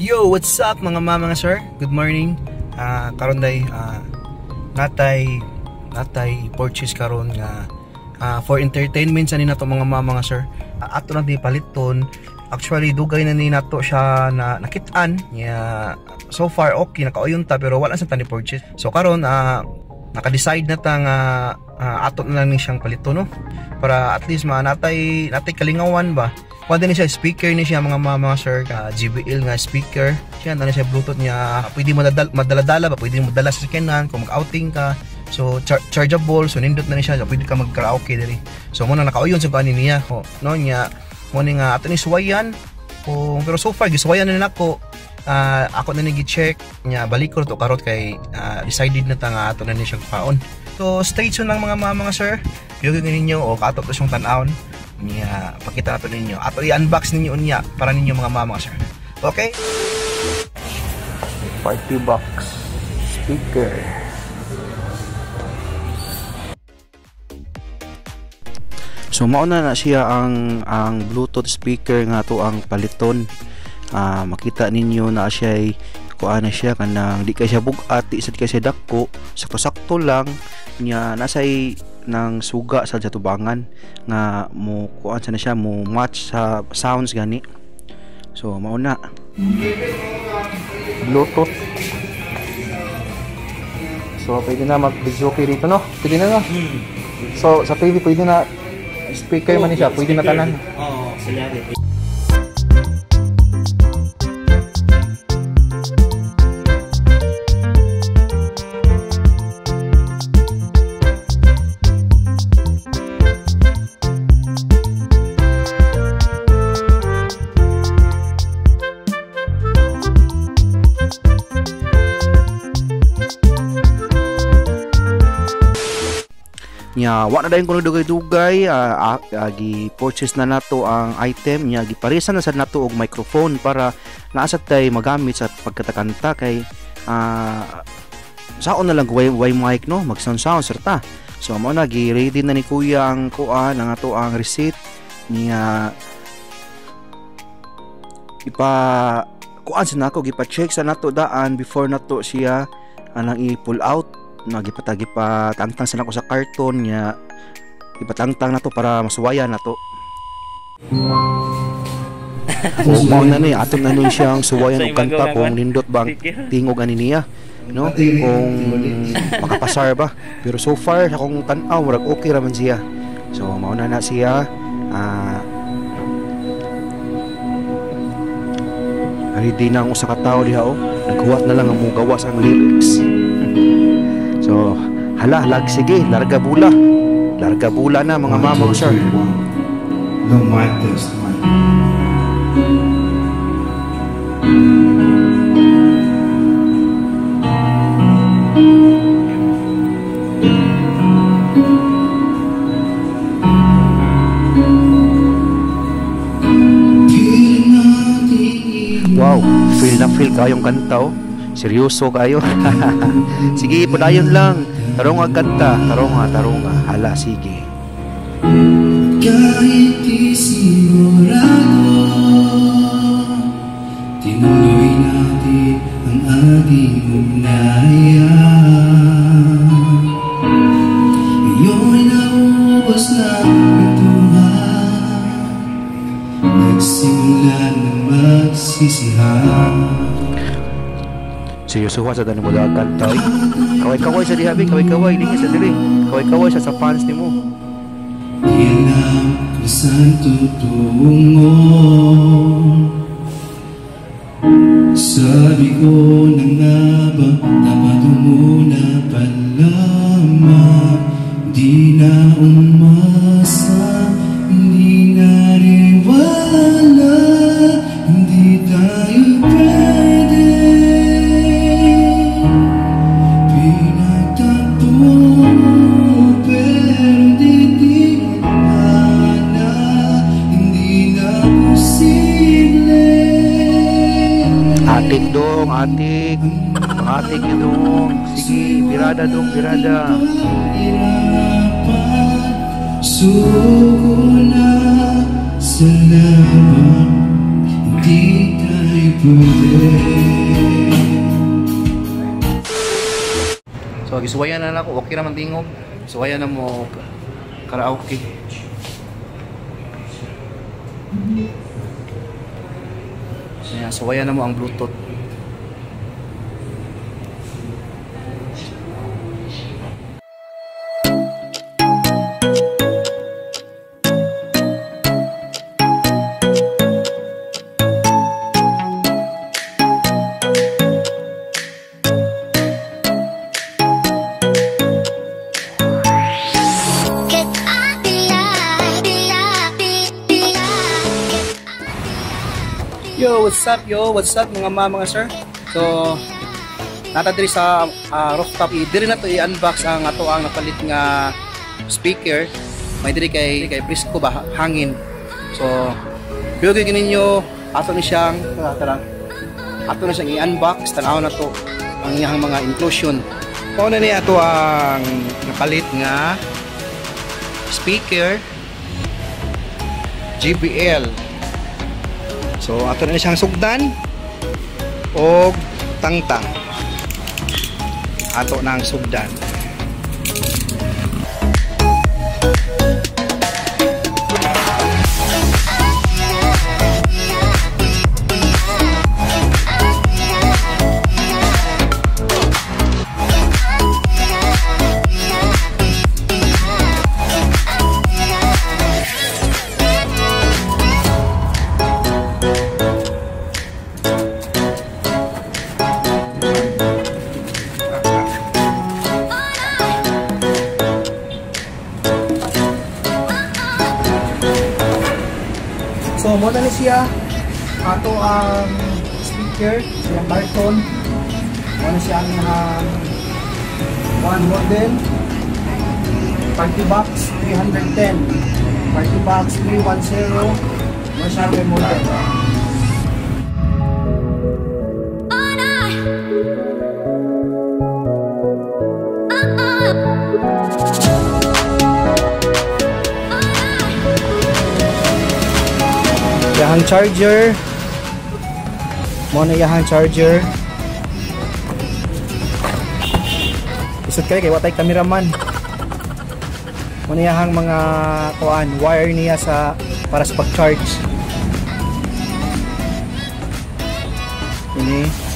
Yo, what's up mga mga sir? Good morning. Karon day natay purchase karon nga for entertainment sa ninato mga mga sir. Ato lang di paliton. Actually dugay na ni nato siya na nakitaan. So far okay nakauyon ta pero wala sa tani purchase. So karon naka-decide na ta nga ato na lang ni siyang paliton no. Para at least natay kalingawan ba. Pwede na siya speaker ni siya mga sir, JBL nga speaker. Siya na siya Bluetooth niya. Pwede mo madala-dala ba, pwede mo dala sa sakyanan kung mag-outing ka. So chargeable, so nindot na ni siya, so pwede ka mag-karaoke diri. So muna nakauyon sa ganin niya, no niya. Mo ni nga ato ni suwayan. Pero so far gisuwayan na nako. Ako na ni gi-check nya balik ko to karot kay decided na ta nga ato na ni siya paon. So stay tuned lang mga sir. Yung ninyo o kaato to siyang tan-aon. Niya, pakita nato ninyo. Ato i-unbox ninyo unya para ninyo mga sir. Okay? Party box speaker. So mauna na siya ang Bluetooth speaker nga to ang paliton. Makita ninyo na siya ay kuan na siya kanang di kay siya bugati, di kay siya dako, sakto-sakto lang niya nasay ng suga sa jatubangan nga mo kuan sa na siya mo match sa sounds gani. So mauna Bluetooth. So pwede na mag-video dito no? Pwede na no? So sa TV pwede na speaker man siya, pwede na tanan. Oo, salari. Nya wa na dayon kuno dugay-dugay gi-purchase na nato ang item nya giparisan na sad nato og microphone para naasad tay magamit sa pagkatakanta kay saon na lang way mic no mag sound serta. So mao na gi-ready na ni kuya ang kuan ang ato ang receipt niya kuan sa nako gipa-check sa nato daan before nato siya anang i-pull out. Gipatangtang sa nako sa karton nya ipatangtang na to para masuwayan na to. Mao na ni aton na ni siyang suwayan og kanta kung nindot bang tingog ani niya no kung makapasar ba, pero so far akong tan-aw murag okay ra man siya. So mao na siya ready na ang usa ka tawo diha naghuwat na lang ang mong gawas ang lyrics. So, lag sige, larga bula na mga mama sir. No mic test, mic. Wow, feel na feel kayong kanta oh. Seryoso kayo. Sige, padayon lang. Tarong kanta, tarong hala, sige. Kahit di sigurado, tinuloy natin ang ating ugnayan. Ngayon naubos na ituhan, nagsimula ng magsisihan. Seryoso sa tanong mo daw kanta. Kaway-kaway sa dihabi, kaway-kaway din sa diri. Kaway-kaway sa fans nimo. Yan ang saan tutungo. Sabi ko na nga ba, dapat muna palaman. Di na umasa, hindi nariwala, hindi tayo pwede. Atik nyo dong. Sige, birada dong, birada. Suko na sa laban, hindi tayo pwede. isuwayan na ako, okay naman tingog. Isuwayan na mo karaoke. Ayan, suwayan na mo ang Bluetooth. Yo, what's up yo? What's up mga mga sir? So, natadiri sa rooftop. Diri na to i-unbox ang ato ang napalit nga speaker. May diri kay Brisco ba hangin. So, bigay ninyo ato ni siyang ato na siyang i-unbox. Tanaw na to ang iyang mga inclusion. Kung na niya ato ang napalit nga speaker JBL. So ato na siyang sugdan o tangtang. Ato na ang sugdan. So, mo na siya ato ang speaker, siyang Barton. Mo na siya ang one model Party Box 310, Party Box 310. Mo siya ang model. Yahang charger. Mo na yahang charger. Isot kay watay cameraman. Mo na yahang mga kuan wire niya sa para sa pag-charge. Ini.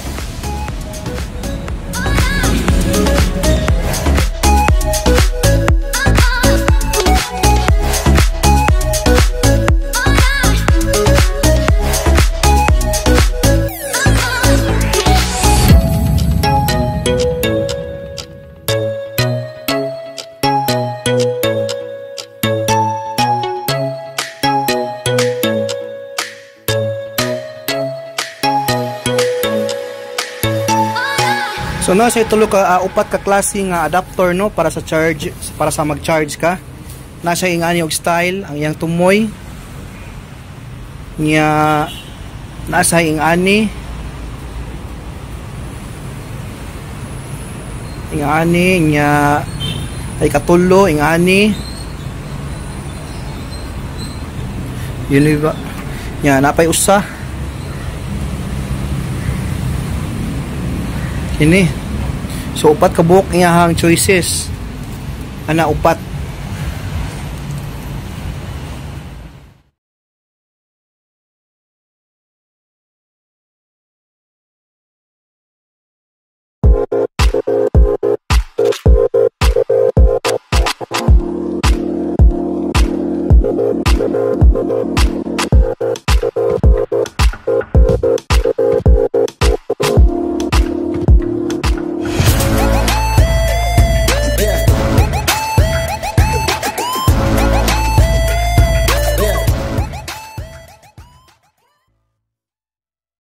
So nasa itulo ka upat ka klase nga adapter no para sa charge, para sa mag-charge ka. Nasa ingani og style ang iyang tumoy. Nya nasa ingani nya ay katulo ingani. Yun ba? Nya napay usa. Ini. So upat ka buok iyahang choices. Ana upat.